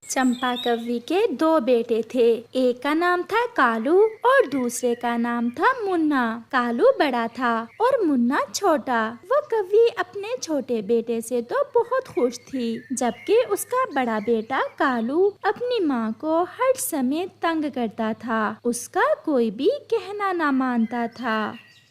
चंपा कव्वी के दो बेटे थे। एक का नाम था कालू और दूसरे का नाम था मुन्ना। कालू बड़ा था और मुन्ना छोटा। वो कव्वी अपने छोटे बेटे से तो बहुत खुश थी, जबकि उसका बड़ा बेटा कालू अपनी माँ को हर समय तंग करता था। उसका कोई भी कहना ना मानता था।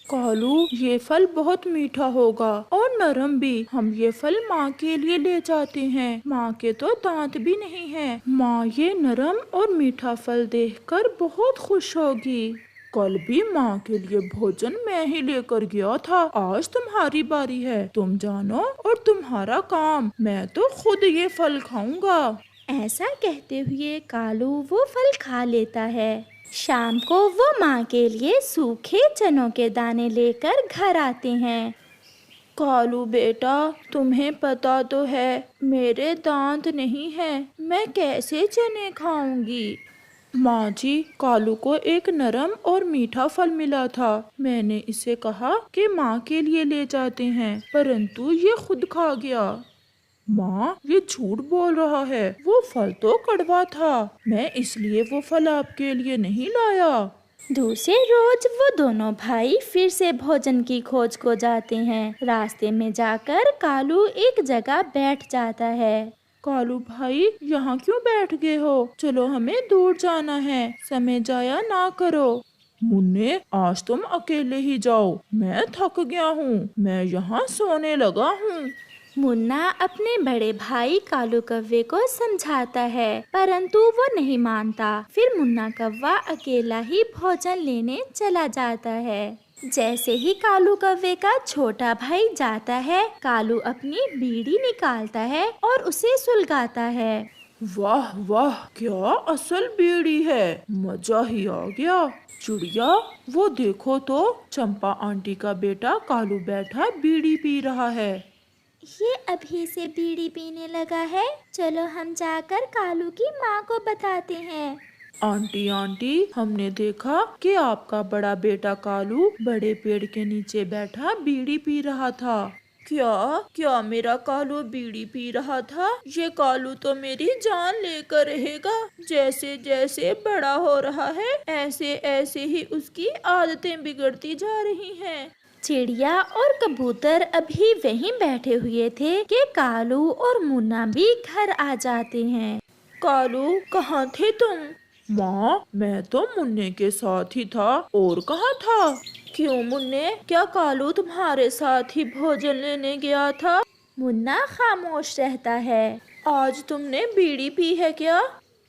कालू, ये फल बहुत मीठा होगा और नरम भी। हम ये फल माँ के लिए ले जाते हैं। माँ के तो दांत भी नहीं हैं। माँ ये नरम और मीठा फल देखकर बहुत खुश होगी। कल भी माँ के लिए भोजन मैं ही लेकर गया था। आज तुम्हारी बारी है, तुम जानो और तुम्हारा काम। मैं तो खुद ये फल खाऊंगा। ऐसा कहते हुए कालू वो फल खा लेता है। शाम को वो माँ के लिए सूखे चनों के दाने लेकर घर आते हैं। कालू बेटा, तुम्हें पता तो है मेरे दांत नहीं हैं। मैं कैसे चने खाऊंगी? माँ जी, कालू को एक नरम और मीठा फल मिला था। मैंने इसे कहा कि माँ के लिए ले जाते हैं, परंतु ये खुद खा गया। माँ, ये झूठ बोल रहा है। वो फल तो कड़वा था। मैं इसलिए वो फल आपके लिए नहीं लाया। दूसरे रोज वो दोनों भाई फिर से भोजन की खोज को जाते हैं। रास्ते में जाकर कालू एक जगह बैठ जाता है। कालू भाई, यहाँ क्यों बैठ गए हो? चलो, हमें दूर जाना है। समय जाया ना करो। मुन्ने, आज तुम अकेले ही जाओ। मैं थक गया हूँ। मैं यहाँ सोने लगा हूँ। मुन्ना अपने बड़े भाई कालू कव्वे को समझाता है, परंतु वो नहीं मानता। फिर मुन्ना कव्वा अकेला ही भोजन लेने चला जाता है। जैसे ही कालू कव्वे का छोटा भाई जाता है, कालू अपनी बीड़ी निकालता है और उसे सुलगाता है। वाह वाह, क्या असल बीड़ी है। मजा ही आ गया। चिड़िया, वो देखो तो, चंपा आंटी का बेटा कालू बैठा बीड़ी पी रहा है। ये अभी से बीड़ी पीने लगा है। चलो हम जाकर कालू की माँ को बताते हैं। आंटी आंटी, हमने देखा कि आपका बड़ा बेटा कालू बड़े पेड़ के नीचे बैठा बीड़ी पी रहा था। क्या क्या मेरा कालू बीड़ी पी रहा था? ये कालू तो मेरी जान लेकर रहेगा। जैसे जैसे बड़ा हो रहा है, ऐसे ऐसे ही उसकी आदतें बिगड़ती जा रही हैं। चिड़िया और कबूतर अभी वहीं बैठे हुए थे कि कालू और मुन्ना भी घर आ जाते हैं। कालू, कहाँ थे तुम? माँ, मैं तो मुन्ने के साथ ही था। और कहाँ था? क्यों मुन्ने, क्या कालू तुम्हारे साथ ही भोजन लेने गया था? मुन्ना खामोश रहता है। आज तुमने बीड़ी पी है क्या?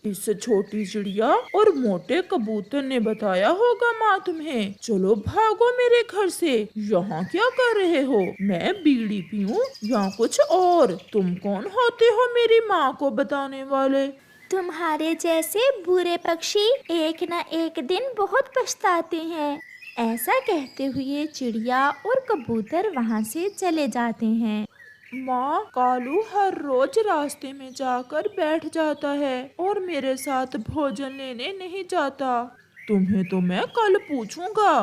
इस छोटी चिड़िया और मोटे कबूतर ने बताया होगा माँ तुम्हें। चलो भागो मेरे घर से। यहाँ क्या कर रहे हो? मैं बीड़ी पीऊं या कुछ और? तुम कौन होते हो मेरी माँ को बताने वाले? तुम्हारे जैसे बुरे पक्षी एक न एक दिन बहुत पछताते हैं। ऐसा कहते हुए चिड़िया और कबूतर वहाँ से चले जाते हैं। माँ, कालू हर रोज रास्ते में जाकर बैठ जाता है और मेरे साथ भोजन लेने नहीं जाता। तुम्हें तो मैं कल पूछूंगा।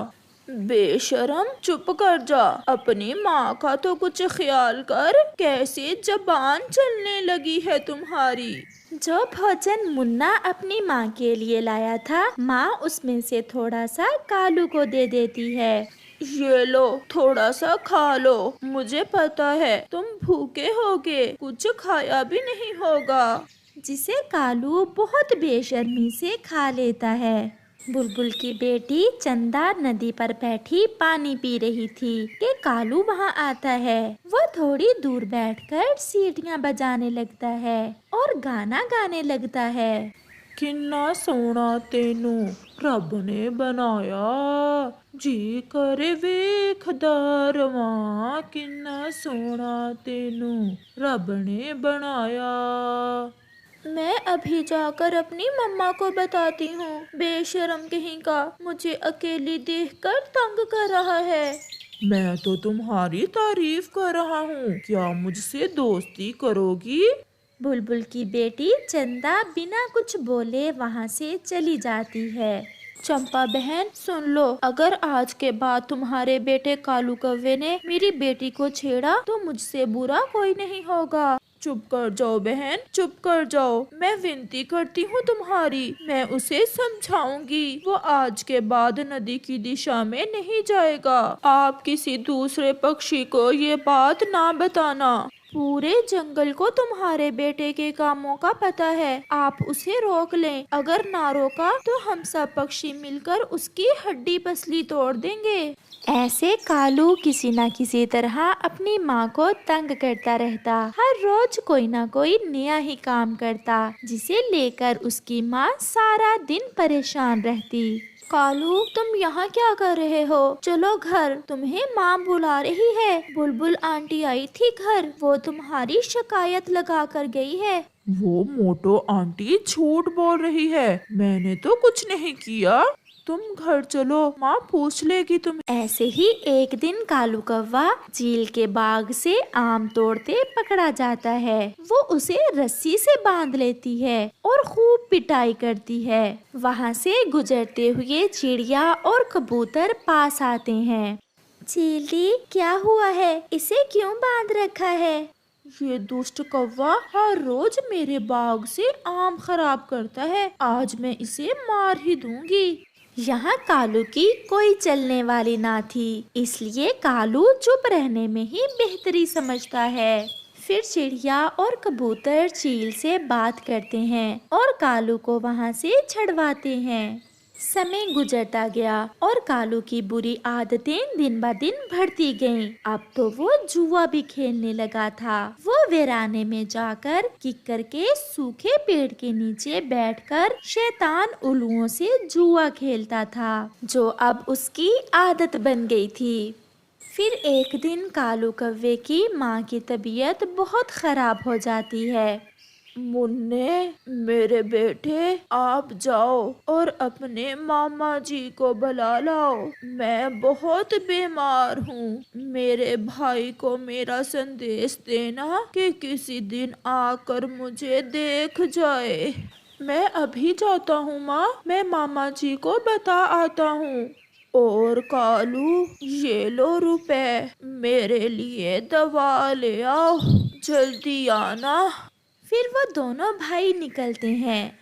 बेशरम, चुप कर जा। अपनी माँ का तो कुछ ख्याल कर। कैसी जबान चलने लगी है तुम्हारी? जो भोजन मुन्ना अपनी माँ के लिए लाया था, माँ उसमें से थोड़ा सा कालू को दे देती है। ये लो, थोड़ा सा खा लो। मुझे पता है तुम भूखे होगे, कुछ खाया भी नहीं होगा। जिसे कालू बहुत बेशर्मी से खा लेता है। बुलबुल की बेटी चंदा नदी पर बैठी पानी पी रही थी कि कालू वहाँ आता है। वो थोड़ी दूर बैठकर सीटियाँ बजाने लगता है और गाना गाने लगता है। किन्ना सोना तेनू रब ने बनाया, जी करे वेखदारवा। किन्ना सोना तेनू रब ने बनाया। मैं अभी जाकर अपनी मम्मा को बताती हूँ। बेशरम कहीं का, मुझे अकेली देखकर तंग कर रहा है। मैं तो तुम्हारी तारीफ कर रहा हूँ। क्या मुझसे दोस्ती करोगी? बुलबुल की बेटी चंदा बिना कुछ बोले वहाँ से चली जाती है। चंपा बहन, सुन लो, अगर आज के बाद तुम्हारे बेटे कालू कव्वे ने मेरी बेटी को छेड़ा तो मुझसे बुरा कोई नहीं होगा। चुप कर जाओ बहन, चुप कर जाओ। मैं विनती करती हूँ तुम्हारी, मैं उसे समझाऊंगी। वो आज के बाद नदी की दिशा में नहीं जाएगा। आप किसी दूसरे पक्षी को ये बात ना बताना। पूरे जंगल को तुम्हारे बेटे के कामों का पता है। आप उसे रोक लें। अगर ना रोका तो हम सब पक्षी मिलकर उसकी हड्डी पसली तोड़ देंगे। ऐसे कालू किसी न किसी तरह अपनी माँ को तंग करता रहता। हर रोज कोई ना कोई नया ही काम करता, जिसे लेकर उसकी माँ सारा दिन परेशान रहती। कालू, तुम यहाँ क्या कर रहे हो? चलो घर, तुम्हें माँ बुला रही है। बुलबुल आंटी आई थी घर, वो तुम्हारी शिकायत लगा कर गई है। वो मोटो आंटी झूठ बोल रही है, मैंने तो कुछ नहीं किया। तुम घर चलो, माँ पूछ लेगी तुम्हें। ऐसे ही एक दिन कालू कौवा झील के बाग से आम तोड़ते पकड़ा जाता है। वो उसे रस्सी से बांध लेती है और खूब पिटाई करती है। वहाँ से गुजरते हुए चिड़िया और कबूतर पास आते हैं। चीली, क्या हुआ है? इसे क्यों बांध रखा है? ये दुष्ट कौवा हर रोज मेरे बाग से आम खराब करता है, आज मैं इसे मार ही दूंगी। यहाँ कालू की कोई चलने वाली ना थी, इसलिए कालू चुप रहने में ही बेहतरी समझता है। फिर चिड़िया और कबूतर चील से बात करते हैं और कालू को वहाँ से छुड़वाते हैं। समय गुजरता गया और कालू की बुरी आदतें दिन ब दिन बढ़ती गईं। अब तो वो जुआ भी खेलने लगा था। वो वीराने में जाकर किक्कर के सूखे पेड़ के नीचे बैठकर शैतान उल्लुओं से जुआ खेलता था, जो अब उसकी आदत बन गई थी। फिर एक दिन कालू कौवे की माँ की तबीयत बहुत खराब हो जाती है। मुन्ने, मेरे बेटे, आप जाओ और अपने मामा जी को बुला लाओ। मैं बहुत बीमार हूँ। मेरे भाई को मेरा संदेश देना कि किसी दिन आकर मुझे देख जाए। मैं अभी जाता हूँ माँ, मैं मामा जी को बता आता हूँ। और कालू, ये लो रुपए, मेरे लिए दवा ले आओ, जल्दी आना। फिर वो दोनों भाई निकलते हैं।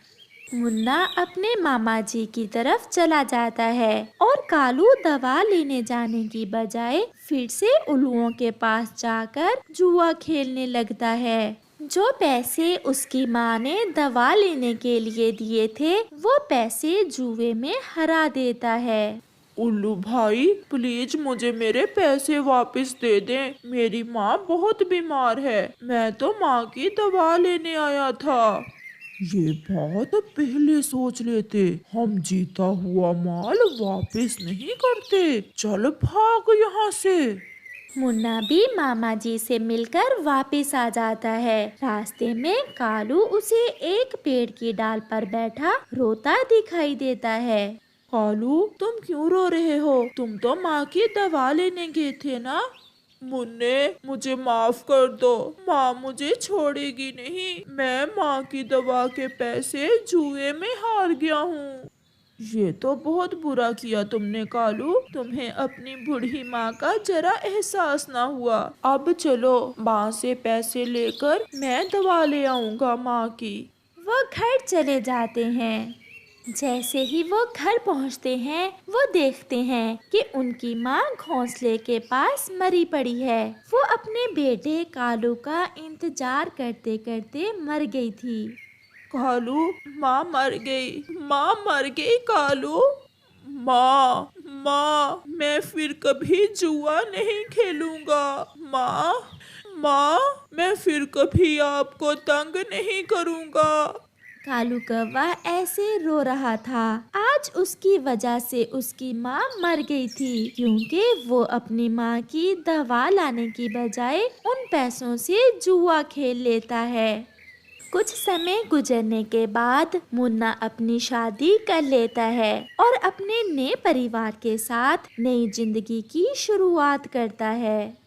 मुन्ना अपने मामा जी की तरफ चला जाता है और कालू दवा लेने जाने की बजाय फिर से उल्लुओं के पास जाकर जुआ खेलने लगता है। जो पैसे उसकी माँ ने दवा लेने के लिए दिए थे, वो पैसे जुए में हरा देता है। उल्लू भाई, प्लीज मुझे मेरे पैसे वापस दे दें। मेरी माँ बहुत बीमार है, मैं तो माँ की दवा लेने आया था। ये बात पहले सोच लेते, हम जीता हुआ माल वापस नहीं करते। चल भाग यहाँ से। मुन्ना भी मामा जी से मिलकर वापस आ जाता है। रास्ते में कालू उसे एक पेड़ की डाल पर बैठा रोता दिखाई देता है। कालू, तुम क्यों रो रहे हो? तुम तो माँ की दवा लेने गए थे ना? मुन्ने, मुझे माफ कर दो, माँ मुझे छोड़ेगी नहीं। मैं माँ की दवा के पैसे जुए में हार गया हूँ। ये तो बहुत बुरा किया तुमने कालू, तुम्हें अपनी बूढ़ी माँ का जरा एहसास ना हुआ। अब चलो, माँ से पैसे लेकर मैं दवा ले आऊंगा माँ की। वो घर चले जाते हैं। जैसे ही वो घर पहुंचते हैं, वो देखते हैं कि उनकी माँ घोंसले के पास मरी पड़ी है। वो अपने बेटे कालू का इंतजार करते करते मर गई थी। कालू, माँ मर गई, माँ मर गई कालू। माँ, माँ, मैं फिर कभी जुआ नहीं खेलूंगा। माँ, माँ, मैं फिर कभी आपको तंग नहीं करूंगा। कालू कौवा ऐसे रो रहा था। आज उसकी वजह से उसकी माँ मर गई थी, क्योंकि वो अपनी माँ की दवा लाने की बजाय उन पैसों से जुआ खेल लेता है। कुछ समय गुजरने के बाद मुन्ना अपनी शादी कर लेता है और अपने नए परिवार के साथ नई जिंदगी की शुरुआत करता है।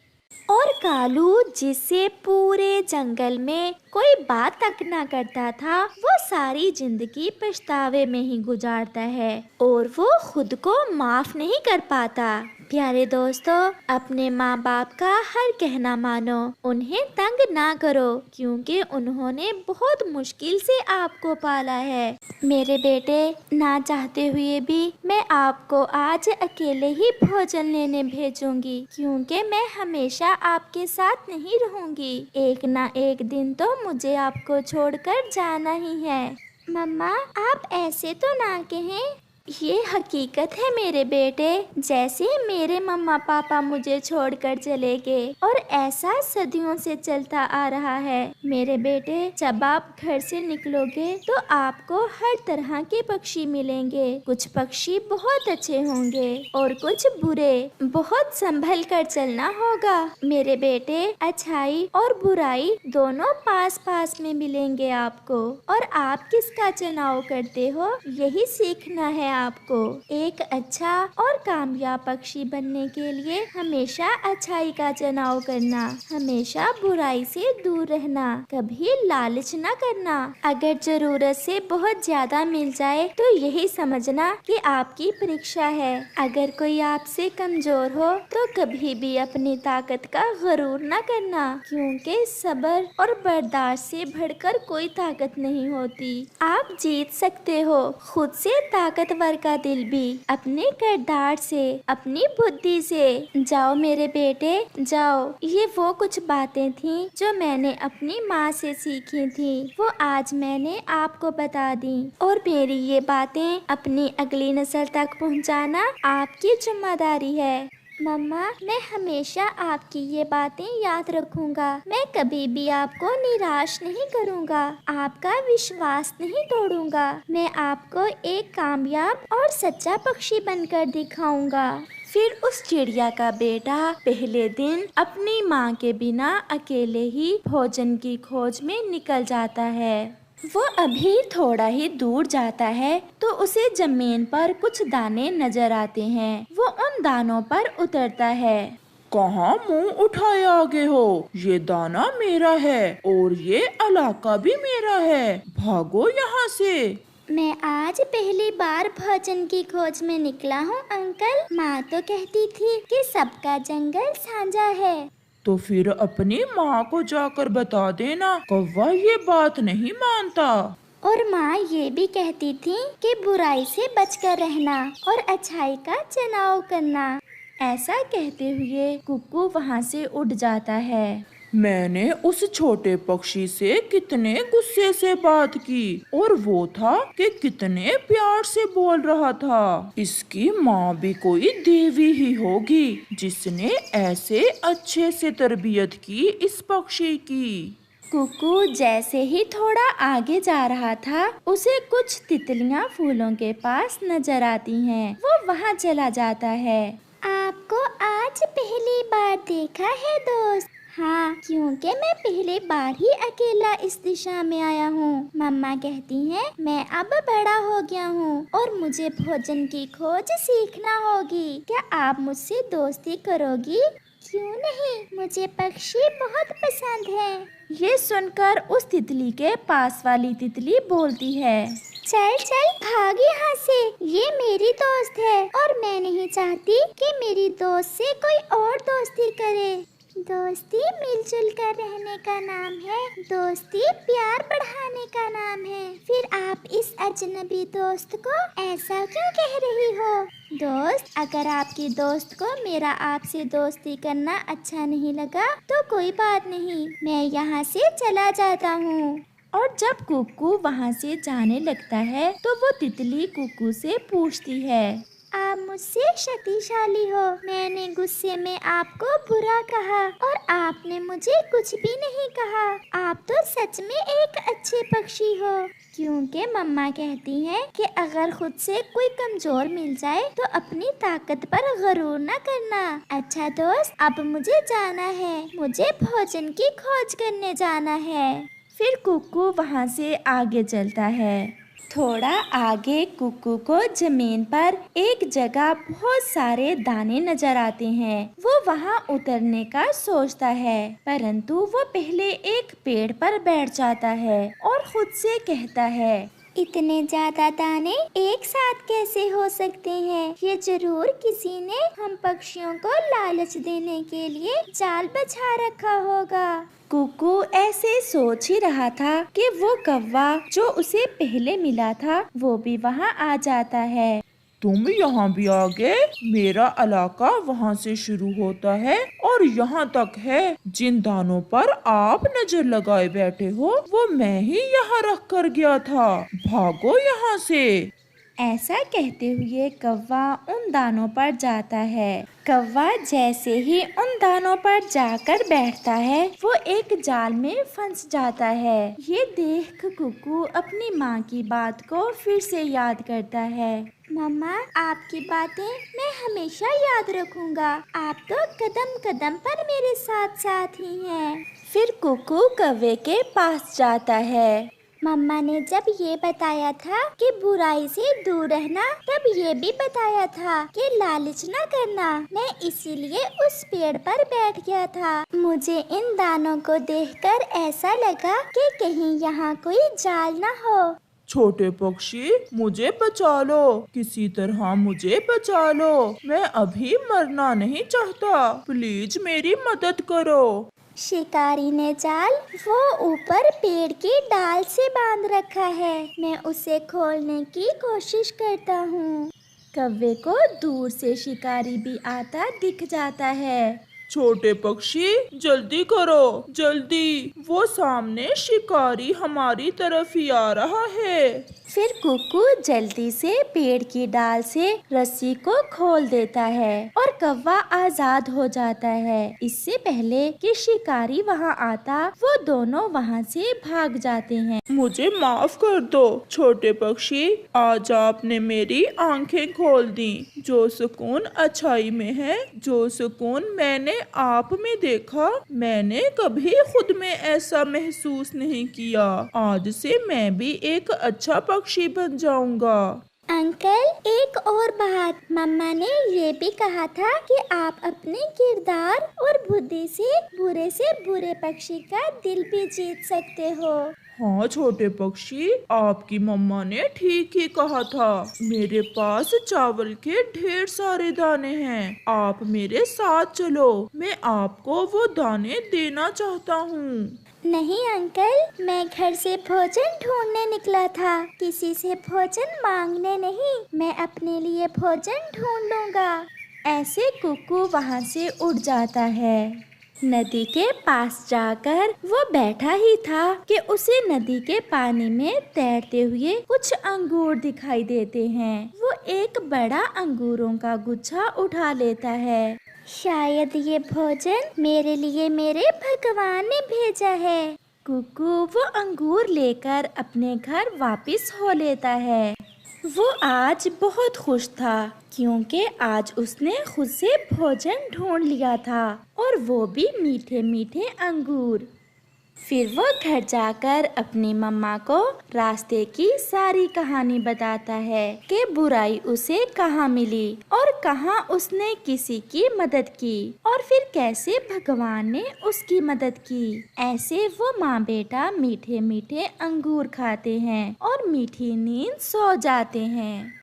और कालू, जिससे पूरे जंगल में कोई बात तक ना करता था, वो सारी जिंदगी पछतावे में ही गुजारता है और वो खुद को माफ नहीं कर पाता प्यारे दोस्तों, अपने माँ बाप का हर कहना मानो, उन्हें तंग ना करो, क्योंकि उन्होंने बहुत मुश्किल से आपको पाला है। मेरे बेटे, ना चाहते हुए भी मैं आपको आज अकेले ही भोजन लेने भेजूंगी, क्योंकि मैं हमेशा आपके साथ नहीं रहूंगी। एक ना एक दिन तो मुझे आपको छोड़कर जाना ही है। मम्मा, आप ऐसे तो ना कहें, ये हकीकत है मेरे बेटे। जैसे मेरे मम्मा पापा मुझे छोड़कर चले गए, और ऐसा सदियों से चलता आ रहा है। मेरे बेटे, जब आप घर से निकलोगे तो आपको हर तरह के पक्षी मिलेंगे। कुछ पक्षी बहुत अच्छे होंगे और कुछ बुरे। बहुत संभल कर चलना होगा मेरे बेटे। अच्छाई और बुराई दोनों पास पास में मिलेंगे आपको, और आप किसका चुनाव करते हो, यही सीखना है आपको। एक अच्छा और कामयाब पक्षी बनने के लिए हमेशा अच्छाई का चुनाव करना, हमेशा बुराई से दूर रहना, कभी लालच न करना। अगर जरूरत से बहुत ज्यादा मिल जाए तो यही समझना कि आपकी परीक्षा है। अगर कोई आपसे कमजोर हो तो कभी भी अपनी ताकत का गरूर न करना, क्योंकि सब्र और बर्दाश्त से बढ़कर कोई ताकत नहीं होती। आप जीत सकते हो खुद से ताकतवर का दिल भी, अपने किरदार से, अपनी बुद्धि से। जाओ मेरे बेटे, जाओ। ये वो कुछ बातें थीं जो मैंने अपनी माँ से सीखी थी, वो आज मैंने आपको बता दी। और मेरी ये बातें अपनी अगली नस्ल तक पहुँचाना आपकी जिम्मेदारी है। मम्मा, मैं हमेशा आपकी ये बातें याद रखूंगा। मैं कभी भी आपको निराश नहीं करूंगा, आपका विश्वास नहीं तोड़ूंगा। मैं आपको एक कामयाब और सच्चा पक्षी बनकर दिखाऊंगा। फिर उस चिड़िया का बेटा पहले दिन अपनी माँ के बिना अकेले ही भोजन की खोज में निकल जाता है। वो अभी थोड़ा ही दूर जाता है तो उसे जमीन पर कुछ दाने नजर आते हैं। वो उन दानों पर उतरता है। कहाँ मुंह उठाए आगे हो? ये दाना मेरा है और ये इलाका भी मेरा है, भागो यहाँ से। मैं आज पहली बार भोजन की खोज में निकला हूँ अंकल। माँ तो कहती थी कि सबका जंगल साझा है। तो फिर अपनी माँ को जाकर बता देना, कौवा ये बात नहीं मानता। और माँ ये भी कहती थी कि बुराई से बचकर रहना और अच्छाई का चुनाव करना। ऐसा कहते हुए कुक्कू वहाँ से उड़ जाता है। मैंने उस छोटे पक्षी से कितने गुस्से से बात की, और वो था कि कितने प्यार से बोल रहा था। इसकी माँ भी कोई देवी ही होगी जिसने ऐसे अच्छे से तरबियत की इस पक्षी की। कुकू जैसे ही थोड़ा आगे जा रहा था, उसे कुछ तितलियां फूलों के पास नजर आती हैं। वो वहाँ चला जाता है। आपको आज पहली बार देखा है दोस्त? हाँ, क्योंकि मैं पहली बार ही अकेला इस दिशा में आया हूँ। मम्मा कहती हैं मैं अब बड़ा हो गया हूँ और मुझे भोजन की खोज सीखना होगी। क्या आप मुझसे दोस्ती करोगी? क्यों नहीं, मुझे पक्षी बहुत पसंद है। ये सुनकर उस तितली के पास वाली तितली बोलती है, चल चल भाग यहाँ से, ये मेरी दोस्त है और मैं नहीं चाहती कि मेरी दोस्त से कोई और दोस्ती करे। दोस्ती मिलजुल कर रहने का नाम है, दोस्ती प्यार बढ़ाने का नाम है। फिर आप इस अजनबी दोस्त को ऐसा क्यों कह रही हो? दोस्त, अगर आपकी दोस्त को मेरा आपसे दोस्ती करना अच्छा नहीं लगा तो कोई बात नहीं, मैं यहाँ से चला जाता हूँ। और जब कुक्कू वहाँ से जाने लगता है तो वो तितली कुक्कू से पूछती है, आप मुझसे शक्तिशाली हो, मैंने गुस्से में आपको बुरा कहा और आपने मुझे कुछ भी नहीं कहा। आप तो सच में एक अच्छे पक्षी हो, क्योंकि मम्मा कहती हैं कि अगर खुद से कोई कमजोर मिल जाए तो अपनी ताकत पर गरूर न करना। अच्छा दोस्त, अब मुझे जाना है, मुझे भोजन की खोज करने जाना है। फिर कुक्कू वहाँ से आगे चलता है। थोड़ा आगे कुक्कू को जमीन पर एक जगह बहुत सारे दाने नजर आते हैं। वो वहाँ उतरने का सोचता है, परंतु वो पहले एक पेड़ पर बैठ जाता है और खुद से कहता है, इतने ज्यादा दाने एक साथ कैसे हो सकते हैं? ये जरूर किसी ने हम पक्षियों को लालच देने के लिए जाल बिछा रखा होगा। कुकू ऐसे सोच ही रहा था कि वो कौवा जो उसे पहले मिला था वो भी वहाँ आ जाता है। तुम यहाँ भी आ गए? मेरा इलाका वहाँ से शुरू होता है और यहाँ तक है। जिन दानों पर आप नजर लगाए बैठे हो वो मैं ही यहाँ रख कर गया था। भागो यहाँ से। ऐसा कहते हुए कौवा उन दानों पर जाता है। कौवा जैसे ही उन दानों पर जाकर बैठता है वो एक जाल में फंस जाता है। ये देख कुकू अपनी माँ की बात को फिर से याद करता है। मम्मा, आपकी बातें मैं हमेशा याद रखूंगा। आप तो कदम कदम पर मेरे साथ साथ ही हैं। फिर कुकू कौवे के पास जाता है। मम्मा ने जब ये बताया था कि बुराई से दूर रहना, तब ये भी बताया था कि लालच न करना। मैं इसीलिए उस पेड़ पर बैठ गया था। मुझे इन दानों को देखकर ऐसा लगा कि कहीं यहाँ कोई जाल न हो। छोटे पक्षी, मुझे बचा लो, किसी तरह मुझे बचा लो। मैं अभी मरना नहीं चाहता, प्लीज मेरी मदद करो। शिकारी ने जाल वो ऊपर पेड़ की डाल से बांध रखा है। मैं उसे खोलने की कोशिश करता हूँ। कौवे को दूर से शिकारी भी आता दिख जाता है। छोटे पक्षी, जल्दी करो, जल्दी, वो सामने शिकारी हमारी तरफ ही आ रहा है। फिर कुकू जल्दी से पेड़ की डाल से रस्सी को खोल देता है और कौवा आजाद हो जाता है। इससे पहले कि शिकारी वहाँ आता, वो दोनों वहाँ से भाग जाते हैं। मुझे माफ कर दो छोटे पक्षी, आज आपने मेरी आंखें खोल दी। जो सुकून अच्छाई में है, जो सुकून मैंने आप में देखा, मैंने कभी खुद में ऐसा महसूस नहीं किया। आज से मैं भी एक अच्छा पक्षी बन जाऊंगा। अंकल, एक और बात, मम्मा ने ये भी कहा था कि आप अपने किरदार और बुद्धि से बुरे पक्षी का दिल भी जीत सकते हो। हाँ छोटे पक्षी, आपकी मम्मा ने ठीक ही कहा था। मेरे पास चावल के ढेर सारे दाने हैं, आप मेरे साथ चलो, मैं आपको वो दाने देना चाहता हूँ। नहीं अंकल, मैं घर से भोजन ढूंढने निकला था, किसी से भोजन मांगने नहीं। मैं अपने लिए भोजन ढूंढ लूंगा। ऐसे कुकू वहाँ से उड़ जाता है। नदी के पास जाकर वो बैठा ही था कि उसे नदी के पानी में तैरते हुए कुछ अंगूर दिखाई देते हैं। वो एक बड़ा अंगूरों का गुच्छा उठा लेता है। शायद ये भोजन मेरे लिए मेरे भगवान ने भेजा है। कुकू वो अंगूर लेकर अपने घर वापस हो लेता है। वो आज बहुत खुश था क्योंकि आज उसने खुद से भोजन ढूंढ लिया था, और वो भी मीठे मीठे अंगूर। फिर वो घर जाकर अपनी मम्मा को रास्ते की सारी कहानी बताता है कि बुराई उसे कहाँ मिली और कहाँ उसने किसी की मदद की, और फिर कैसे भगवान ने उसकी मदद की। ऐसे वो माँ बेटा मीठे मीठे अंगूर खाते हैं और मीठी नींद सो जाते हैं।